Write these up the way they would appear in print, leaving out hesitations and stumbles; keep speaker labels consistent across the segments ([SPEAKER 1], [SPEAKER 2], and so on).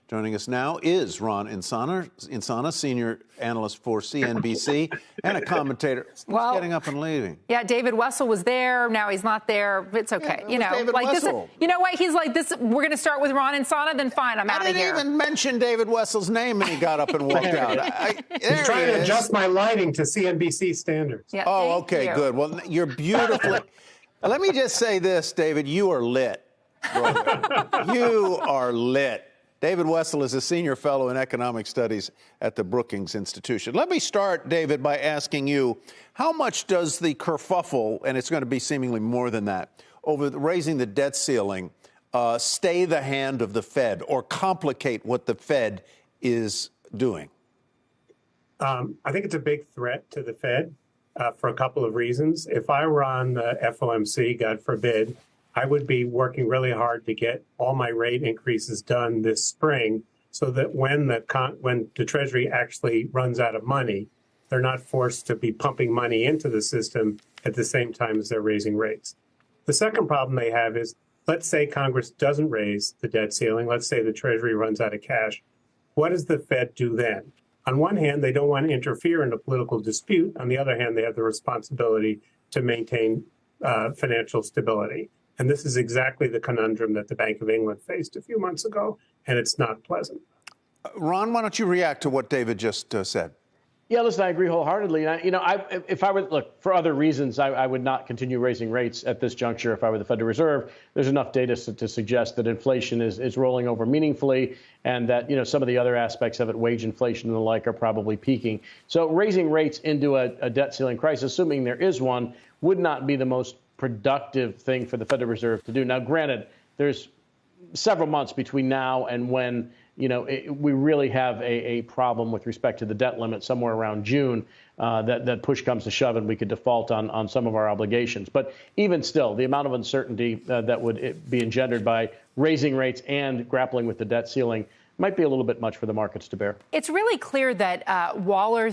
[SPEAKER 1] Joining us now is Ron Insana, senior analyst for CNBC and a commentator. He's getting up and leaving.
[SPEAKER 2] Yeah, David Wessel was there. Now he's not there. It's okay.
[SPEAKER 1] Yeah, David Wessel.
[SPEAKER 2] You know what? He's like this. We're going to start with Ron Insana. Then fine, I'm out of here.
[SPEAKER 1] I didn't even mention David Wessel's name, and he got up and walked out.
[SPEAKER 3] He's trying to adjust my lighting to CNBC standards.
[SPEAKER 2] Yeah,
[SPEAKER 1] oh, okay, good. Well, you're beautifully. Let me just say this, David. You are lit, brother. You are lit. David Wessel is a senior fellow in economic studies at the Brookings Institution. Let me start, David, by asking you, how much does the kerfuffle, and it's going to be seemingly more than that, over raising the debt ceiling, stay the hand of the Fed or complicate what the Fed is doing?
[SPEAKER 3] I think it's a big threat to the Fed for a couple of reasons. If I were on the FOMC, God forbid, I would be working really hard to get all my rate increases done this spring so that when the Treasury actually runs out of money, they're not forced to be pumping money into the system at the same time as they're raising rates. The second problem they have is, let's say Congress doesn't raise the debt ceiling. Let's say the Treasury runs out of cash. What does the Fed do then? On one hand, they don't want to interfere in a political dispute. On the other hand, they have the responsibility to maintain financial stability. And this is exactly the conundrum that the Bank of England faced a few months ago, and it's not pleasant.
[SPEAKER 1] Ron, why don't you react to what David just said?
[SPEAKER 4] Yeah, listen, I agree wholeheartedly. If I would look for other reasons, I would not continue raising rates at this juncture if I were the Federal Reserve. There's enough data to suggest that inflation is rolling over meaningfully, and that some of the other aspects of it, wage inflation and the like, are probably peaking. So raising rates into a debt ceiling crisis, assuming there is one, would not be the most productive thing for the Federal Reserve to do. Now, granted, there's several months between now and when we really have a problem with respect to the debt limit somewhere around June, that push comes to shove and we could default on some of our obligations. But even still, the amount of uncertainty that would be engendered by raising rates and grappling with the debt ceiling might be a little bit much for the markets to bear.
[SPEAKER 2] It's really clear that Waller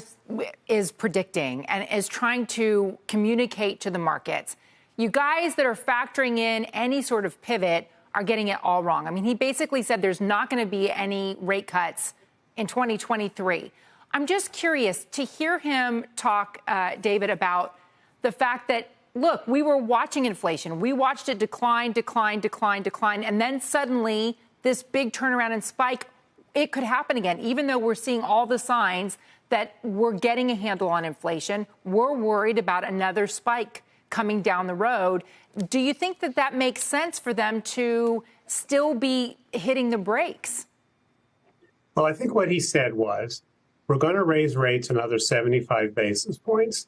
[SPEAKER 2] is predicting and is trying to communicate to the markets. You guys that are factoring in any sort of pivot are getting it all wrong. I mean, he basically said there's not going to be any rate cuts in 2023. I'm just curious to hear him talk, David, about the fact that, look, we were watching inflation. We watched it decline, and then suddenly this big turnaround and spike. It could happen again, even though we're seeing all the signs that we're getting a handle on inflation. We're worried about another spike coming down the road. Do you think that makes sense for them to still be hitting the brakes?
[SPEAKER 3] Well, I think what he said was, we're going to raise rates another 75 basis points,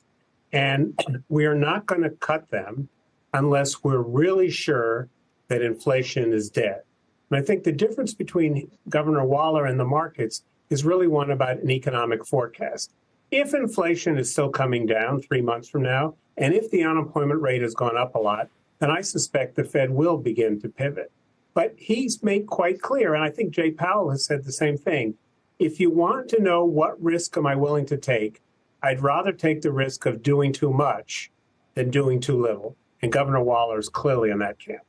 [SPEAKER 3] and we are not going to cut them unless we're really sure that inflation is dead. And I think the difference between Governor Waller and the markets is really one about an economic forecast. If inflation is still coming down 3 months from now, and if the unemployment rate has gone up a lot, then I suspect the Fed will begin to pivot. But he's made quite clear, and I think Jay Powell has said the same thing, if you want to know what risk am I willing to take, I'd rather take the risk of doing too much than doing too little. And Governor Waller is clearly in that camp.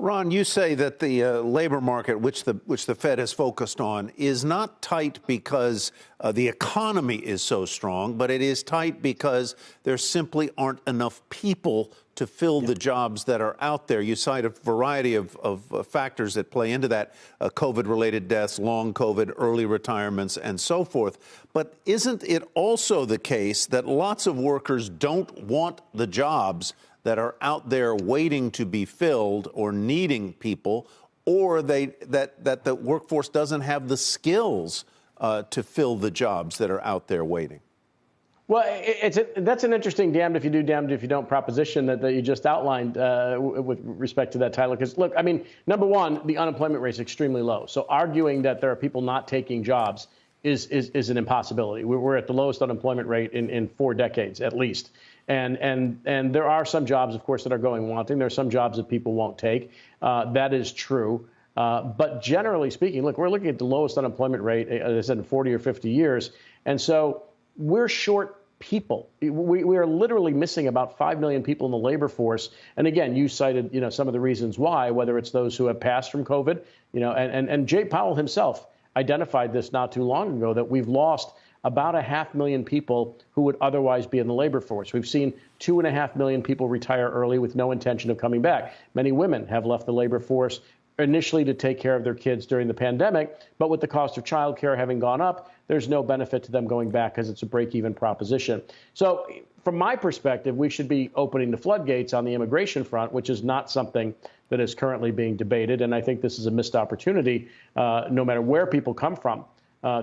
[SPEAKER 1] Ron, you say that the labor market, which the Fed has focused on, is not tight because the economy is so strong, but it is tight because there simply aren't enough people to fill the jobs that are out there. You cite a variety of factors that play into that, COVID-related deaths, long COVID, early retirements, and so forth. But isn't it also the case that lots of workers don't want the jobs that are out there waiting to be filled or needing people, or that the workforce doesn't have the skills to fill the jobs that are out there waiting?
[SPEAKER 4] Well, that's an interesting damned if you do, damned if you don't proposition that you just outlined with respect to that, Tyler. Because, look, I mean, number one, the unemployment rate is extremely low. So arguing that there are people not taking jobs is an impossibility. We're at the lowest unemployment rate in 4 decades, at least. And there are some jobs, of course, that are going wanting. There are some jobs that people won't take. That is true. But generally speaking, look, we're looking at the lowest unemployment rate, as I said, in 40 or 50 years. And so we're short people. We are literally missing about 5 million people in the labor force. And again, you cited, some of the reasons why, whether it's those who have passed from COVID, and Jay Powell himself identified this not too long ago, that we've lost about 500,000 people who would otherwise be in the labor force. We've seen 2.5 million people retire early with no intention of coming back. Many women have left the labor force initially to take care of their kids during the pandemic, but with the cost of childcare having gone up, there's no benefit to them going back because it's a break-even proposition. So from my perspective, we should be opening the floodgates on the immigration front, which is not something that is currently being debated. And I think this is a missed opportunity, no matter where people come from,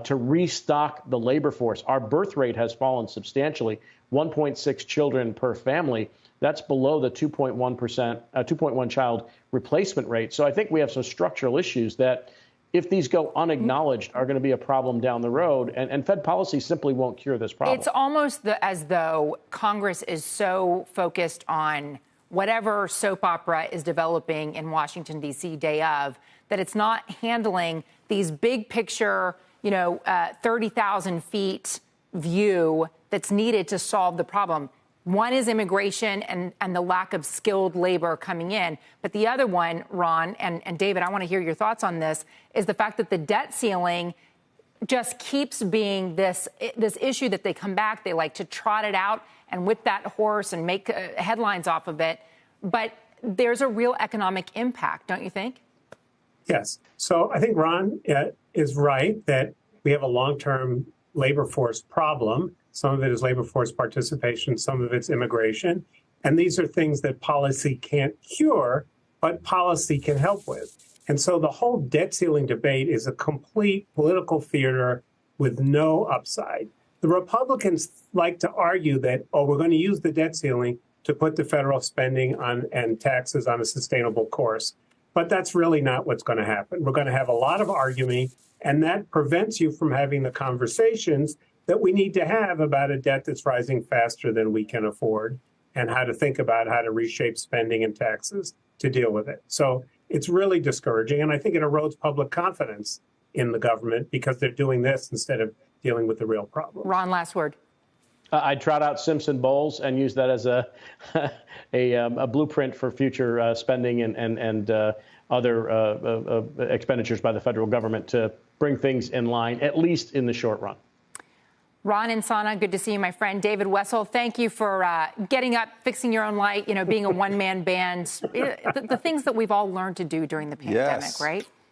[SPEAKER 4] to restock the labor force. Our birth rate has fallen substantially, 1.6 children per family. That's below the 2.1 child replacement rate. So I think we have some structural issues that, if these go unacknowledged, are going to be a problem down the road. And Fed policy simply won't cure this problem.
[SPEAKER 2] It's almost as though Congress is so focused on whatever soap opera is developing in Washington, D.C. day of, that it's not handling these big picture, 30,000 feet view that's needed to solve the problem. One is immigration and the lack of skilled labor coming in. But the other one, Ron, and David, I want to hear your thoughts on this, is the fact that the debt ceiling just keeps being this issue that they come back. They like to trot it out and whip that horse and make headlines off of it. But there's a real economic impact, don't you think?
[SPEAKER 3] Yes. So I think Ron is right that we have a long-term labor force problem. Some of it is labor force participation, some of it's immigration. And these are things that policy can't cure, but policy can help with. And so the whole debt ceiling debate is a complete political theater with no upside. The Republicans like to argue that, we're going to use the debt ceiling to put the federal spending on and taxes on a sustainable course. But that's really not what's going to happen. We're going to have a lot of arguing, and that prevents you from having the conversations that we need to have about a debt that's rising faster than we can afford, and how to think about how to reshape spending and taxes to deal with it. So it's really discouraging, and I think it erodes public confidence in the government because they're doing this instead of dealing with the real problem.
[SPEAKER 2] Ron, last word.
[SPEAKER 4] I'd trot out Simpson Bowles and use that as a blueprint for future spending and other expenditures by the federal government to bring things in line, at least in the short run.
[SPEAKER 2] Ron Insana, good to see you, my friend. David Wessel, thank you for getting up, fixing your own light, being a one-man band, the things that we've all learned to do during the pandemic,
[SPEAKER 1] yes.
[SPEAKER 2] right?